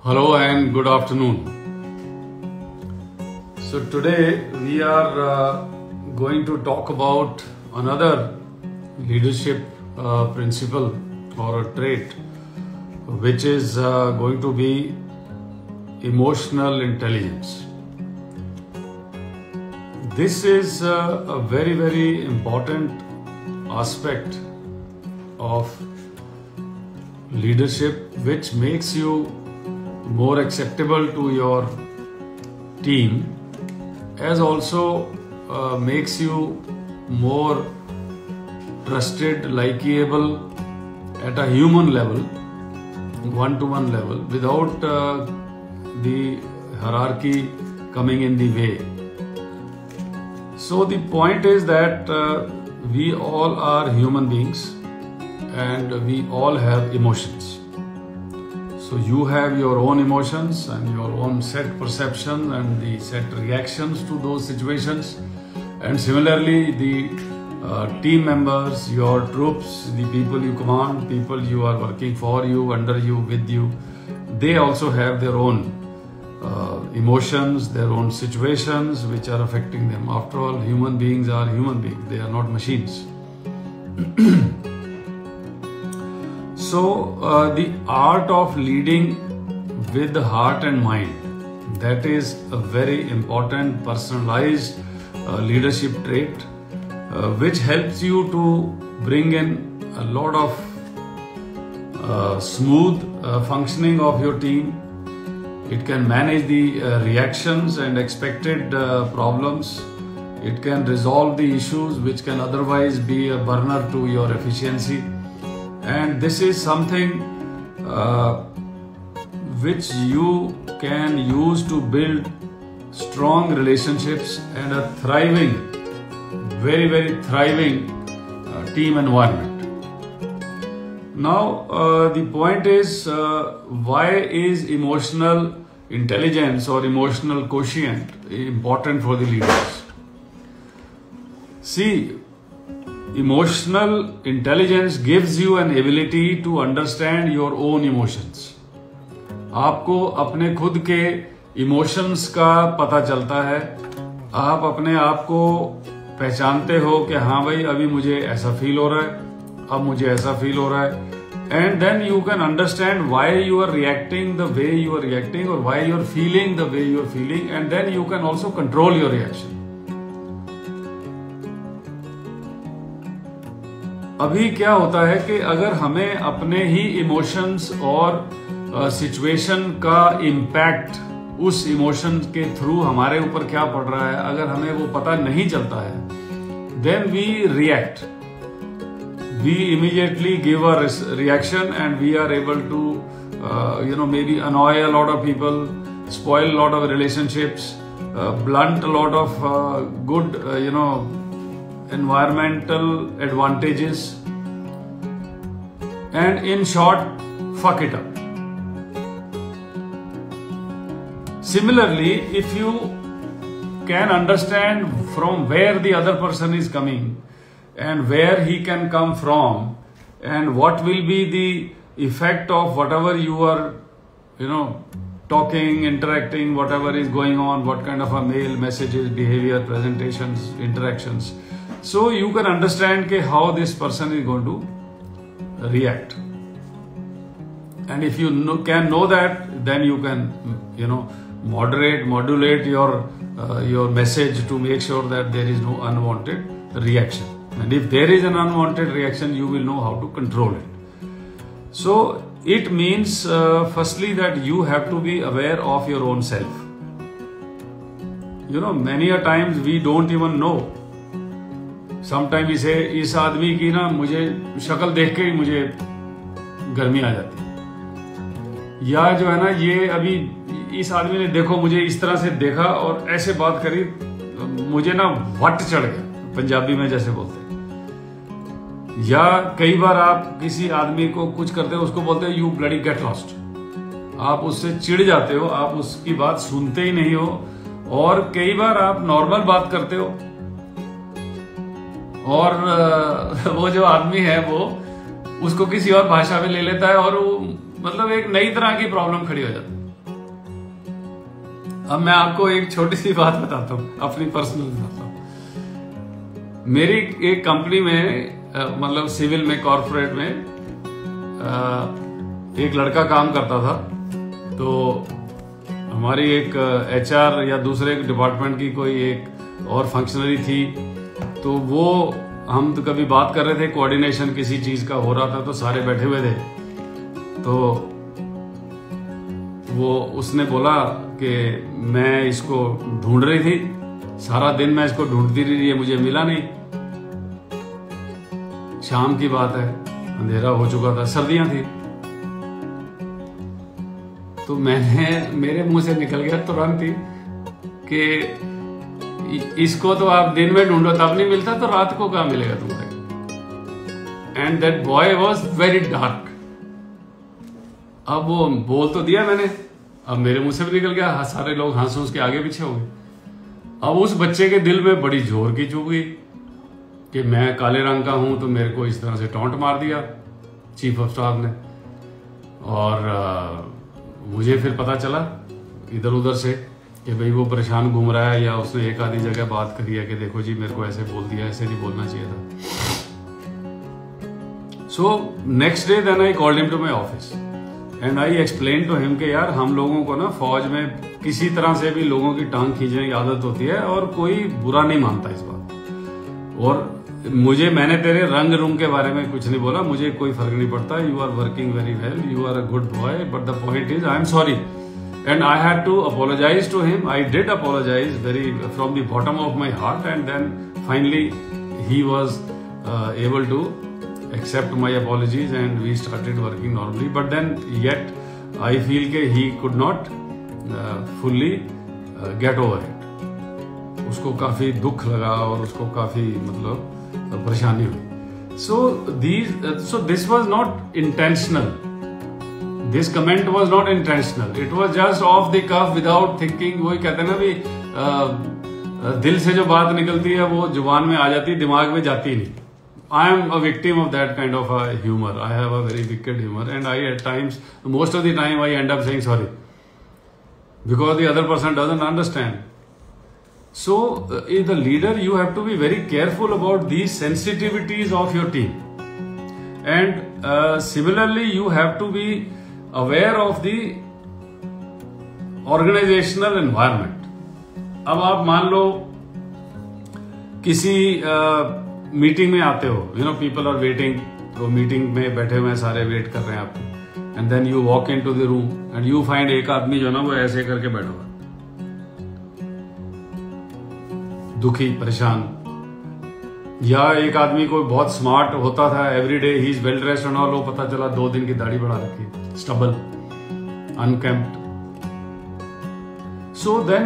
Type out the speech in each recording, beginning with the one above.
Hello and good afternoon. So today we are going to talk about another leadership principle or a trait, which is going to be emotional intelligence. This is a very important aspect of leadership, which makes you more acceptable to your team, as also makes you more trusted, likeable at a human level, one-to-one level, without the hierarchy coming in the way. So the point is that we all are human beings and we all have emotions. So you have your own emotions and your own set perception and the set reactions to those situations. And similarly, the team members, your troops, the people you command, people you are working for you, under you, with you, they also have their own emotions, their own situations which are affecting them. After all, human beings are human beings. They are not machines. So the art of leading with the heart and mind, that is a very important personalized leadership trait, which helps you to bring in a lot of smooth functioning of your team. It can manage the reactions and expected problems. It can resolve the issues which can otherwise be a burner to your efficiency. And this is something which you can use to build strong relationships and a thriving, very thriving team environment. Now, the point is, why is emotional intelligence or emotional quotient important for the leaders? See, emotional intelligence gives you an ability to understand your own emotions. आपको अपने खुद के emotions का पता चलता है. आप अपने आप को पहचानते हो कि हाँ भाई, अभी मुझे ऐसा फील हो रहा है, अब मुझे ऐसा फील हो रहा है. And then you can understand why you are reacting the way you are reacting or why you are feeling the way you are feeling, and then you can also control your reaction. अभी क्या होता है कि अगर हमें अपने ही emotions और situation का इम्पैक्ट, उस इमोशन के थ्रू हमारे ऊपर क्या पड़ रहा है, अगर हमें वो पता नहीं चलता है, then we react. We immediately give a reaction and we are able to, maybe annoy a lot of people, spoil a lot of relationships, blunt a lot of good, environmental advantages, and in short, fuck it up. Similarly, if you can understand from where the other person is coming and where he can come from and what will be the effect of whatever you are, talking, interacting, whatever is going on, what kind of a mail, messages, behavior, presentations, interactions. So you can understand how this person is going to react. And if you can know that, then you can, modulate your message to make sure that there is no unwanted reaction. And if there is an unwanted reaction, you will know how to control it. So it means, firstly, that you have to be aware of your own self. Many a times we don't even know. Sometimes we say, इस आदमी की ना मुझे शक्ल देख के ही मुझे गर्मी आ जाती है, या जो है ना, ये अभी इस आदमी ने देखो मुझे इस तरह से देखा और ऐसे बात करी, मुझे ना वट चढ़ गया, पंजाबी में जैसे बोलते हैं. या कई बार आप किसी आदमी को कुछ करते हो, उसको बोलते हो यू ब्लडी गेट लॉस्ट. आप उससे चिढ़ जाते हो, आप उसकी बात सुनते ही नहीं हो, और कई बार आप नॉर्मल बात करते हो और वो जो आदमी है वो उसको किसी और भाषा में ले लेता है और वो मतलब एक नई तरह की प्रॉब्लम खड़ी हो जाती है. अब मैं आपको एक छोटी सी बात बताता हूँ, अपनी पर्सनल बताता हूँ। मेरी एक कंपनी में मतलब सिविल में, कॉर्पोरेट में एक लड़का काम करता था। तो हमारी एक HR या दूसरे डिपार्टमेंट की कोई एक और फंक्शनरी थी, तो वो हम तो कभी बात कर रहे थे, कोऑर्डिनेशन किसी चीज का हो रहा था, तो सारे बैठे हुए थे। तो वो उसने बोला कि मैं इसको ढूंढ रही थी, सारा दिन मैं इसको ढूंढती रही, ये मुझे मिला नहीं। शाम की बात है, अंधेरा हो चुका था, सर्दियां थी। तो मेरे मुंह से निकल गया तुरंत ही कि इसको तो आप दिन में ढूंढो तब नहीं मिलता, तो रात को कहां मिलेगा तुमसे। And that boy was very dark. अब वो बोल तो दिया मैंने, अब मेरे मुंह से भी निकल गया, सारे लोग हंस हंस के आगे पीछे हो गए। अब उस बच्चे के दिल में बड़ी जोर की चुभ गई कि मैं काले रंग का हूं, तो मेरे को इस तरह से टॉन्ट मार दिया चीफ ऑफ स्टाफ ने। और मुझे फिर पता चला इधर उधर से कि भाई वो परेशान घूम रहा है, या उसने एक आधी जगह बात करी है कि देखो जी मेरे को ऐसे बोल दिया, ऐसे नहीं बोलना चाहिए था। So next day then I called him to my office and I explain to him कि यार हम लोगों को ना फौज में किसी तरह से भी लोगों की टांग खींचने की आदत होती है, और कोई बुरा नहीं मानता इस बात। और मैंने तेरे रंग रूम के बारे में कुछ नहीं बोला, मुझे कोई फर्क नहीं पड़ता। You are working very well, you are a good boy, but the point is I am sorry and I had to apologise to him. I did apologise very from the bottom of my heart, and then finally he was able to accept my apologies and we started working normally, but then yet I feel that he could not fully get over it. उसको काफी दुख लगा और उसको काफी मतलब परेशानी हुई। So this was not intentional. This comment was not intentional. It was just off the cuff without thinking. वही कहते हैं ना भी दिल से जो बात निकलती है वो जुबान में आ जाती है, दिमाग में जाती नहीं। I am a victim of that kind of a humor. I have a very wicked humor, and I at times, most of the time, I end up saying sorry because the other person doesn't understand. So, as the leader, you have to be very careful about these sensitivities of your team, and similarly, you have to be aware of the organizational environment. अब आप मान लो किसी meeting में आते हो, you know people are waiting, तो meeting में बैठे हुए सारे वेट कर रहे हैं आपको, and then you walk in to the room and you find एक आदमी जो ना वो ऐसे करके बैठा हुआ, दुखी, परेशान। या एक आदमी कोई बहुत स्मार्ट होता था, every day he is well dressed and all, वो पता चला 2 दिन की दाढ़ी बढ़ा रखी, stubble, unkempt. So then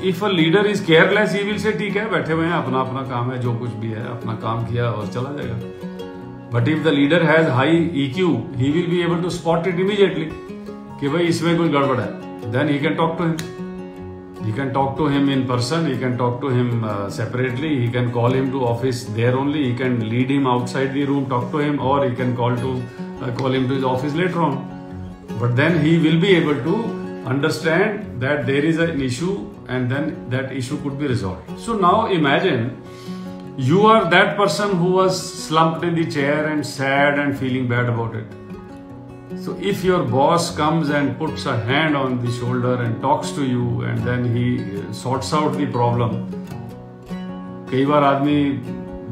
if a leader is careless, he will say ठीक है बैठे हुए हैं, अपना अपना काम है, जो कुछ भी है अपना काम किया और चला जाएगा। But if the leader has high EQ, he will be able to spot it immediately कि भाई इसमें कोई गड़बड़ है। Then he can talk to him, he can talk to him in person, he can talk to him separately, he can call him to office there only, he can lead him outside the room, talk to him, or he can call him to his office later on. But then he will be able to understand that there is an issue, and then that issue could be resolved. So now imagine you are that person who was slumped in the chair and sad and feeling bad about it. So if your boss comes and puts a hand on the shoulder and talks to you, and then he sorts out the problem. कई बार आदमी,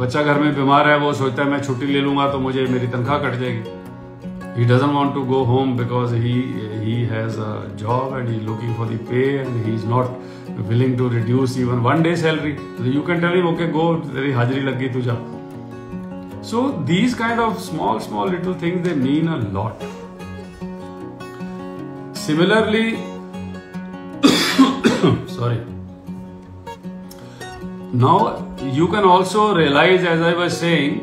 बच्चा घर में बीमार है, वो सोचता है मैं छुट्टी ले लूंगा तो मुझे मेरी तनख्वाह कट जाएगी। He doesn't want to go home because he has a job and he's looking for the pay, and he's not willing to reduce even 1 day salary. So you can tell him, okay, go, तेरी हाजिरी लग गई, तू जा। So these kind of small little things, they mean a lot. Similarly, sorry. Now you can also realize, as I was saying,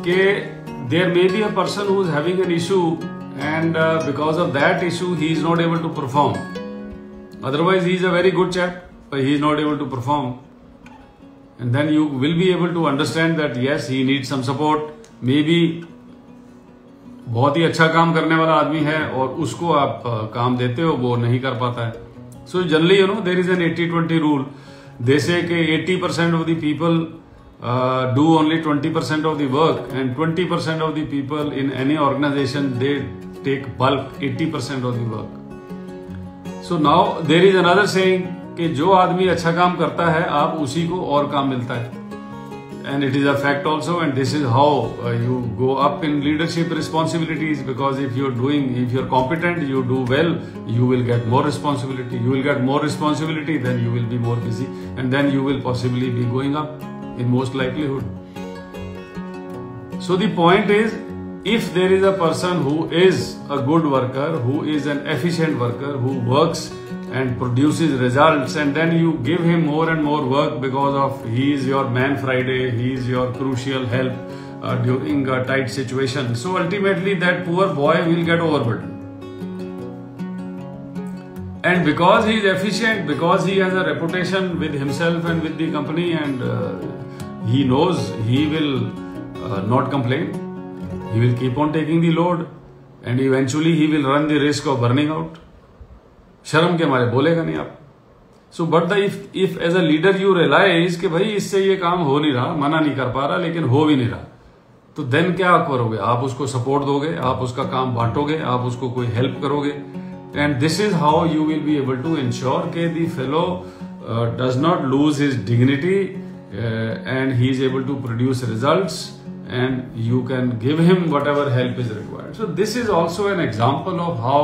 that there may be a person who is having an issue, and because of that issue he is not able to perform. Otherwise he is a very good chap, but he is not able to perform. And then you will be able to understand that yes, he needs some support. Maybe बहुत ही अच्छा काम करने वाला आदमी है और उसको आप काम देते हो, वो नहीं कर पाता है, So generally, there is an 80-20 rule. They say that 80% of the people do only 20% of the work, and 20% of the people in any organization, they take bulk 80% of the work. So now there is another saying कि जो आदमी अच्छा काम करता है आप उसी को और काम मिलता है. And it is a fact also, and this is how you go up in leadership responsibilities, because if you're competent, you do well, you will get more responsibility. You will get more responsibility, then you will be more busy, and then you will possibly be going up in most likelihood. So the point is, if there is a person who is a good worker, who is an efficient worker, who works and produces results, and then you give him more and more work because of he is your man Friday, he is your crucial help during a tight situation. So ultimately that poor boy will get overburdened. And because he is efficient, because he has a reputation with himself and with the company, and he knows he will not complain, he will keep on taking the load, and eventually he will run the risk of burning out. शर्म के मारे बोलेगा नहीं आप. So but if as a leader you realise कि भाई इससे ये काम हो नहीं रहा, मना नहीं कर पा रहा लेकिन हो भी नहीं रहा, तो देन क्या करोगे? आप उसको सपोर्ट दोगे, आप उसका काम बांटोगे, आप उसको कोई हेल्प करोगे, and this is how you will be able to ensure के the fellow does not lose his dignity and he is able to produce results, and you can give him whatever help is required. So this is also an example of how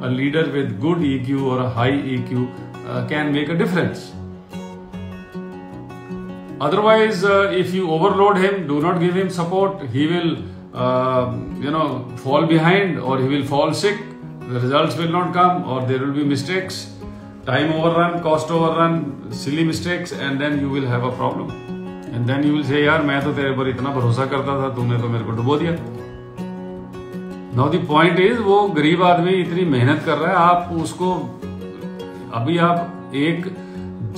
a leader with good EQ or a high EQ can make a difference. Otherwise, if you overload him, do not give him support, he will fall behind, or he will fall sick, the results will not come, or there will be mistakes, time overrun, cost overrun, silly mistakes, and then you will have a problem. And then you will say, यार मैं तो तेरे पर इतना भरोसा करता था, तूने तो मेरे को डुबो दिया. Now the point is, वो गरीब आदमी इतनी मेहनत कर रहा है, आप उसको अभी आप एक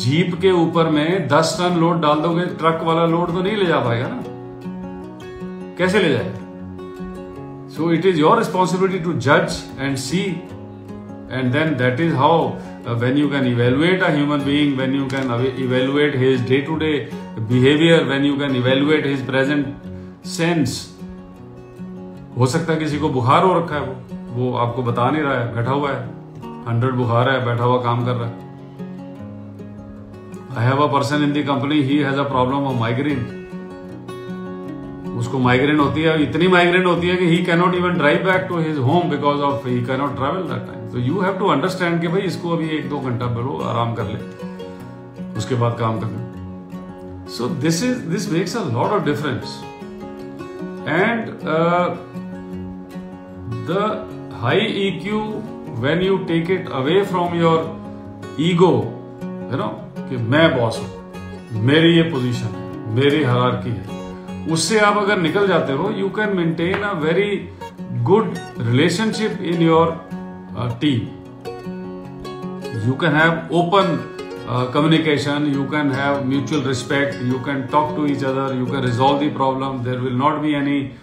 जीप के ऊपर में 10 टन लोड डाल दोगे, ट्रक वाला लोड तो नहीं ले जा पाएगा ना, कैसे ले जाएगा? So it is your responsibility to judge and see, and then that is how when you can evaluate a human being, when you can evaluate his day-to-day behavior, when you can evaluate his present sense. हो सकता है किसी को बुखार हो रखा है, वो आपको बता नहीं रहा है, बैठा हुआ है, 100 बुखार है, बैठा हुआ काम कर रहा है. I have a person in the company, he has a problem of migraine. उसको माइग्रेन होती है, इतनी माइग्रेन होती है कि he cannot even drive back to his home because of he cannot travel that time. So you have to understand कि भाई इसको अभी 1-2 घंटा बैठो, आराम कर ले, उसके बाद काम करना. So this makes a lot of difference. And the high EQ, when you take it away from your ego, कि मैं बॉस हूं, मेरी ये पोजीशन है, मेरी हायरार्की है, उससे आप अगर निकल जाते हो, you can maintain a very good relationship in your team. You can have open communication, you can have mutual respect, you can talk to each other, you can resolve the problem, there will not be any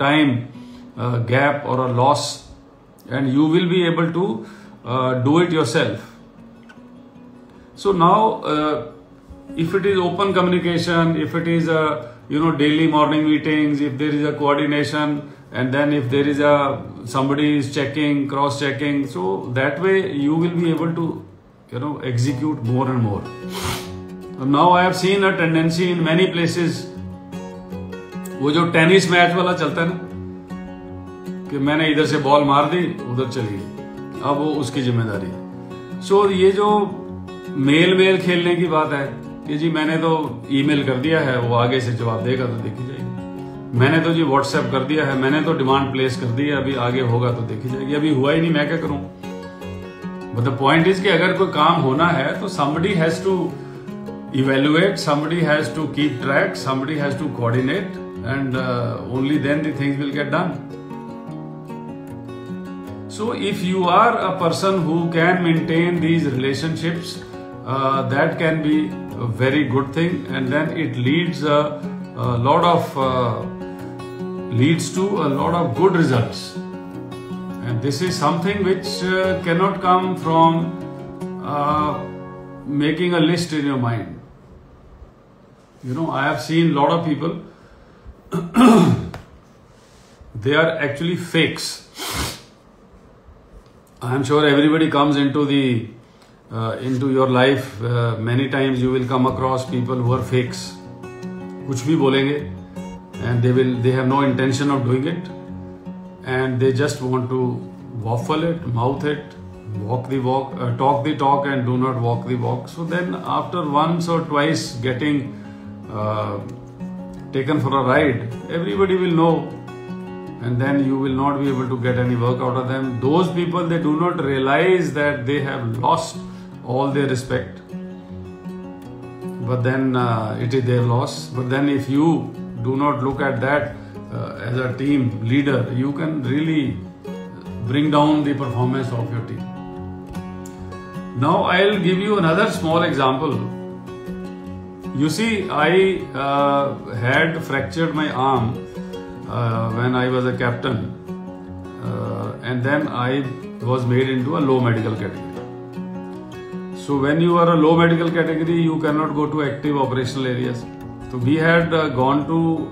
time gap or a loss, and you will be able to do it yourself. So now if it is open communication, if it is a daily morning meetings, if there is a coordination, and then if there is somebody is checking, cross checking, so that way you will be able to execute more and more. Now I have seen a tendency in many places, वो जो tennis match वाला चलता है ना, कि मैंने इधर से बॉल मार दी, उधर चली गई, अब वो उसकी जिम्मेदारी है. सो ये जो मेल खेलने की बात है कि जी मैंने तो ईमेल कर दिया है, वो आगे से जवाब देगा तो देखी जाएगी, मैंने तो जी व्हाट्सएप कर दिया है, मैंने तो डिमांड प्लेस कर दी है, अभी आगे होगा तो देखी जाएगी, अभी हुआ ही नहीं, मैं क्या करूं. बट द पॉइंट इज कि अगर कोई काम होना है तो somebody has to evaluate, somebody has to keep track, somebody has to coordinate, and only then the things will get done. So if you are a person who can maintain these relationships, that can be a very good thing, and then it leads to a lot of good results. And this is something which cannot come from making a list in your mind. You know, I have seen a lot of people, they are actually fakes. I am sure everybody comes into your life. Many times you will come across people who are fakes. कुछ भी बोलेंगे, and they have no intention of doing it, and they just want to waffle it, mouth it, walk the walk, talk the talk, and do not walk the walk. So then, after once or twice getting taken for a ride, everybody will know, and then you will not be able to get any work out of them. Those people, they do not realize that they have lost all their respect. But then it is their loss. But then if you do not look at that as a team leader, you can really bring down the performance of your team. Now I'll give you another small example. You see, I had fractured my arm when I was a captain, and then I was made into a low medical category. So when you are a low medical category, you cannot go to active operational areas. So we had gone to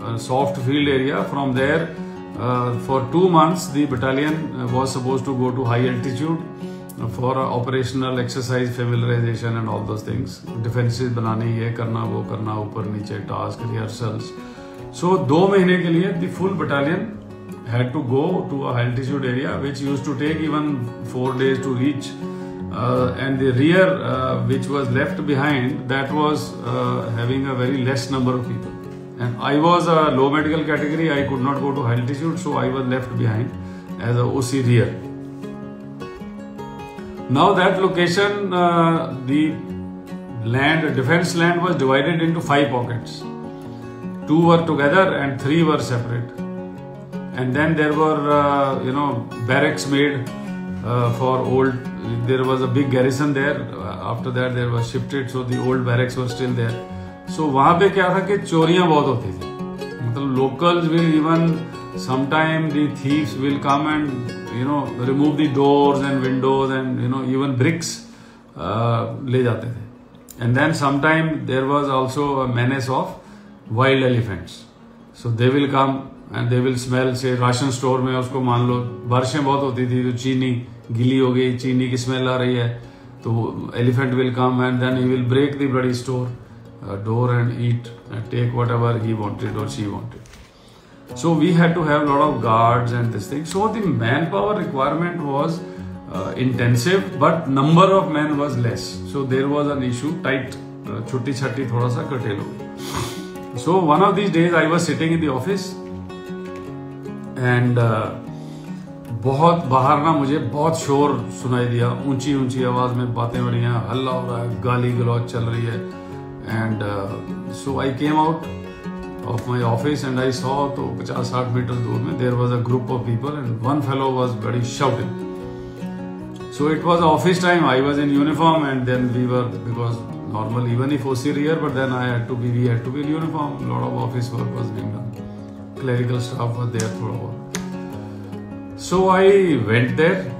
a soft field area. From there, for 2 months, the battalion was supposed to go to high altitude for operational exercise, familiarization and all those things. Defenses banani, ye karna, wo karna, upar niche, task, rehearsals. So 2 mahine ke liye, the full battalion had to go to a high altitude area, which used to take even 4 days to reach. And the rear, which was left behind, that was having a very less number of people. And I was a low medical category, I could not go to high altitude, so I was left behind as a OC rear. Now that location, the land, defense land was divided into 5 pockets. 2 were together and 3 were separate. And then there were, barracks made for old. There was a big garrison there. After that, there was shifted, so the old barracks were still there. So वहाँ पे क्या था कि चोरियां बहुत होती थी. मतलब locals will even sometime the thieves will come and remove the doors and windows and even bricks ले जाते थे. And then sometime there was also a menace of wild elephants. So they will come and they will smell, say ration store में उसको मान लो बारिशें बहुत होती थी तो चीनी गीली हो गई, चीनी की स्मेल आ रही है, तो elephant will come and then he will break the bloody store door and eat and take whatever he wanted or she wanted. So we had to have a lot of guards and this thing. So the manpower requirement was intensive, but number of men was less. So there was an issue, tight, chutti chatti thoda sa curtail ho gaya. So one of these days I was sitting in the office and बहुत बाहर ना मुझे बहुत शोर सुनाई दिया, ऊंची ऊंची आवाज में बातें हो रही हैं, हल्ला हो रहा है, गाली गलौज चल रही है. And so I came out of my office and I saw तो 50-60 मीटर दूर में there was a group of people and one fellow was very shouting. So it was office time. I was in uniform and then we were, because normal even if OC rear, but then we had to be in uniform. A lot of office work was being done. Clerical staff was there for a while. So I went there.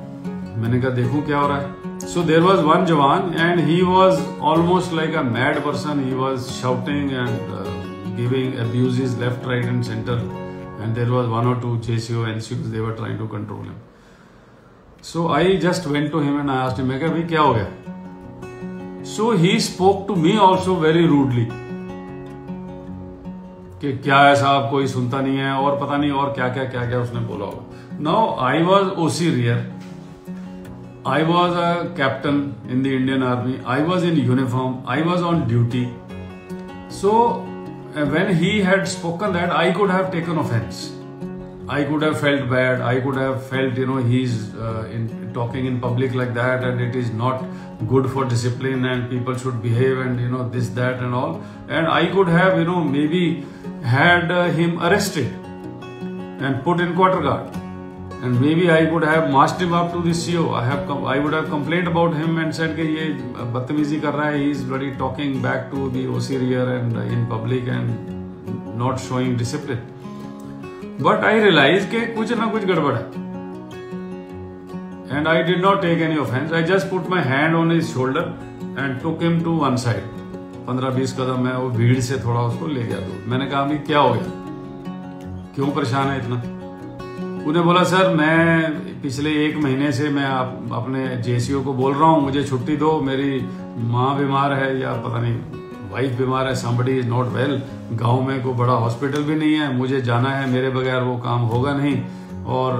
मैंने कहा देखूं क्या हो रहा है. So there was one Jawan and he was almost like a mad person. He was shouting and giving abuses left, right and center. And there was 1 or 2 JCO, NCOs, they were trying to control him. So I just went to him and I asked him, मैं कहा भाई क्या हो गया? So he spoke to me also very rudely. कि क्या है साहब, कोई सुनता नहीं है और पता नहीं और क्या क्या उसने बोला होगा. Now I was OC rear. I was a captain in the Indian Army. I was in uniform. I was on duty. So when he had spoken that, I could have taken offense. I could have felt bad. I could have felt, he's talking in public like that and it is not good for discipline and people should behave and, this, that and all. And I could have, maybe had him arrested and put in quarter guard. And maybe I could have marched him up to the CO. I would have complained about him and said कि ये बदतमीजी कर रहा है. He is bloody talking back to the OC rear and in public and not showing discipline. But I realized कि कुछ ना कुछ गड़बड़ है. and I did not take any offense. I just put my hand on his shoulder and took him to one side. 15-20 कदम मैं वो भीड़ से थोड़ा उसको ले गया दूर. मैंने कहा अभी क्या हो गया, क्यों परेशान है इतना? उन्हें बोला सर मैं पिछले 1 महीने से मैं अपने जेसीओ को बोल रहा हूँ मुझे छुट्टी दो, मेरी माँ बीमार है या पता नहीं वाइफ बीमार है, somebody is not well, गांव में कोई बड़ा हॉस्पिटल भी नहीं है, मुझे जाना है, मेरे बगैर वो काम होगा नहीं और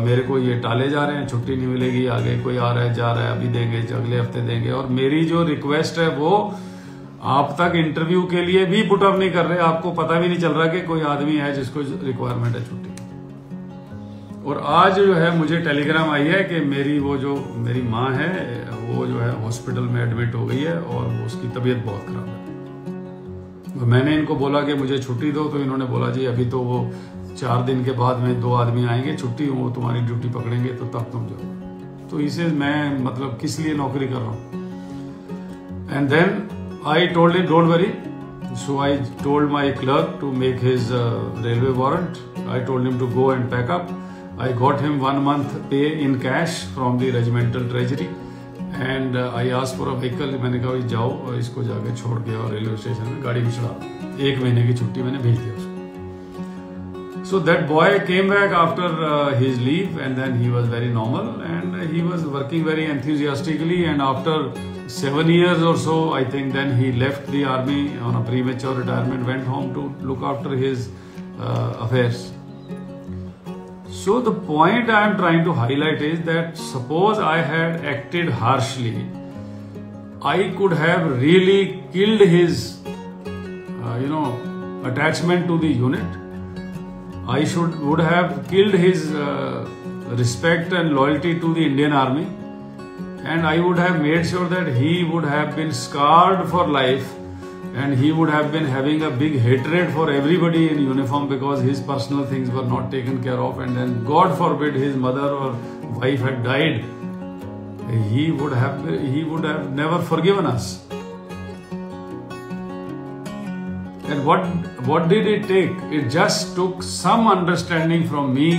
मेरे को ये टाले जा रहे हैं, छुट्टी नहीं मिलेगी, आगे कोई आ रहा है जा रहा है, अभी देंगे अगले हफ्ते देंगे. और मेरी जो रिक्वेस्ट है वो आप तक इंटरव्यू के लिए भी पुट अप नहीं कर रहे, आपको पता भी नहीं चल रहा कि कोई आदमी है जिसको रिक्वायरमेंट है छुट्टी. और आज जो है मुझे टेलीग्राम आई है कि मेरी माँ है वो जो है हॉस्पिटल में एडमिट हो गई है और उसकी तबीयत बहुत खराब है. मैंने इनको बोला कि मुझे छुट्टी दो, तो इन्होंने बोला जी अभी तो वो 4 दिन के बाद में 2 आदमी आएंगे छुट्टी, वो तुम्हारी ड्यूटी पकड़ेंगे तो तब तुम जाओ. तो इसे मैं मतलब किस लिए नौकरी कर रहा हूँ. And then I told him don't worry. So I told my clerk to make his railway warrant. I told him to go and pack up. I got him 1 month pay in cash from the regimental treasury and I asked for a vehicle. मैंने कहा जाओ और इसको जाके छोड़ के और railway station में गाड़ी में चढ़ा. 1 महीने की छुट्टी मैंने भेज दिया उसको. So that boy came back after his leave and then he was very normal and he was working very enthusiastically, and after 7 years or so, I think, then he left the army on a premature retirement, went home to look after his affairs. So the point I am trying to highlight is that suppose I had acted harshly, I could have really killed his, attachment to the unit. I would have killed his respect and loyalty to the Indian Army. And I would have made sure that he would have been scarred for life and he would have been having a big hatred for everybody in uniform because his personal things were not taken care of, and then God forbid his mother or wife had died, he would have never forgiven us. And what did it take? It just took some understanding from me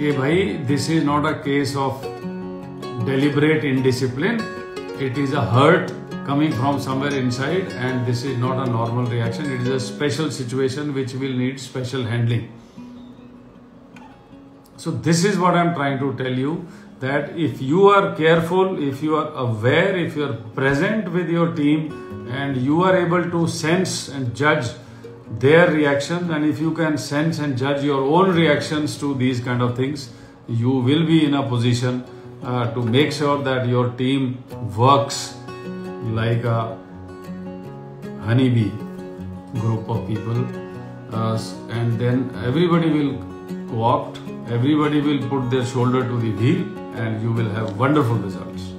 कि भाई this is not a case of deliberate indiscipline, it is a hurt coming from somewhere inside, and this is not a normal reaction, it is a special situation which will need special handling. So this is what I am trying to tell you, that if you are careful, if you are aware, if you are present with your team and you are able to sense and judge their reactions, and if you can sense and judge your own reactions to these kind of things, you will be in a position to make sure that your team works like a honeybee group of people, and then everybody will co-opt, everybody will put their shoulder to the wheel, and you will have wonderful results.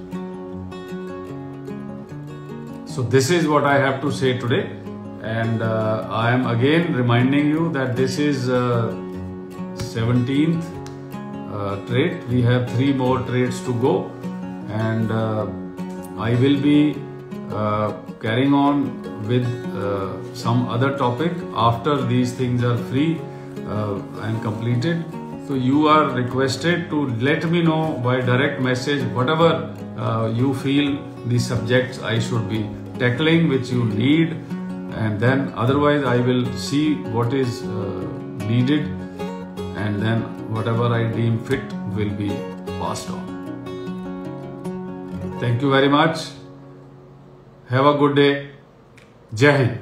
So this is what I have to say today, and I am again reminding you that this is 17th trait. We have 3 more traits to go, and I will be carrying on with some other topic after these things are free and completed. So you are requested to let me know by direct message whatever you feel the subjects I should be tackling, which you need, and then otherwise I will see what is needed, and then whatever I deem fit will be passed on. Thank you very much. Have a good day. Jai Hind.